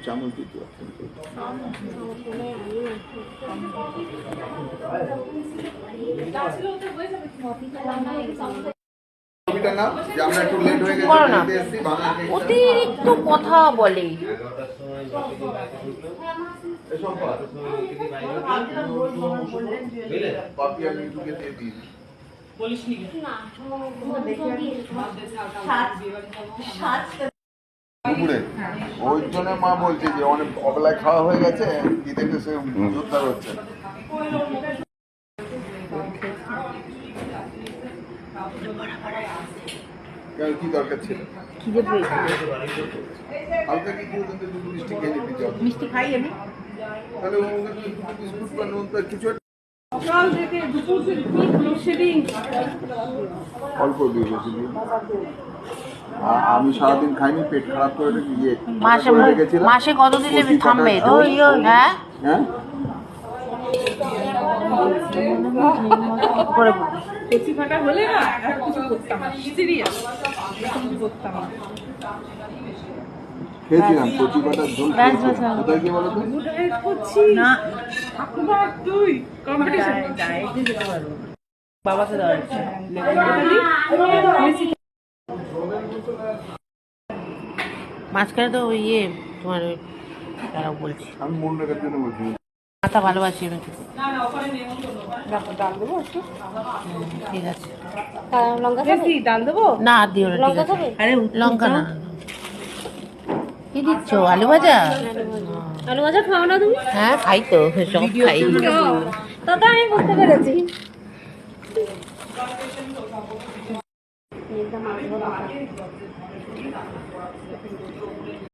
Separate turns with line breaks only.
চামচ দিতে
অতিরিক্ত কথা বলে।
দুপুরে ওই জন্য মা বলছে যে অনেক অবেলায় খাওয়া হয়ে গেছে, দিদিকে সে জোরদার হচ্ছে। কি দরকার ছিল? হালকা কিছু দুটো মিষ্টি খেয়ে নিবি।
মিষ্টি খাই আমি,
তাহলে বিস্কুট বা নুন তো কিছু অল্প দিয়ে বেশি দিই। আমি সারাদিন খাইনি, পেট খারাপ করে
মাসে কত দিলে থামবে? হ্যাঁ
হ্যাঁ
কচি ফাটা হলে না আর কিছু করতাম না, সিরিয়াস কিছু করতাম না।
খেয়েছিলাম কচি পাতার ঝোল। কোথায় গিয়ে বলো তো?
না তুই কম্পিটিশন ডায়েটে যেতে পারবো বাবাকে দেওয়া
মাঝখানে তো ইয়ে তোমার তারাও বলছি,
আমি মন রাখার জন্য বলছি।
মাথা ভালোবাসি আমি।
ডাল দেবো একটু?
ঠিক আছে,
ডাল দেবো
না দিও না, ঠিক আছে। আরে লঙ্কা না, কি দিচ্ছ? আলু ভাজা?
আলু ভাজা খাও না তুমি?
হ্যাঁ খাই তো, সব খাই।
দাদা আমি বুঝতে পেরেছি। একদম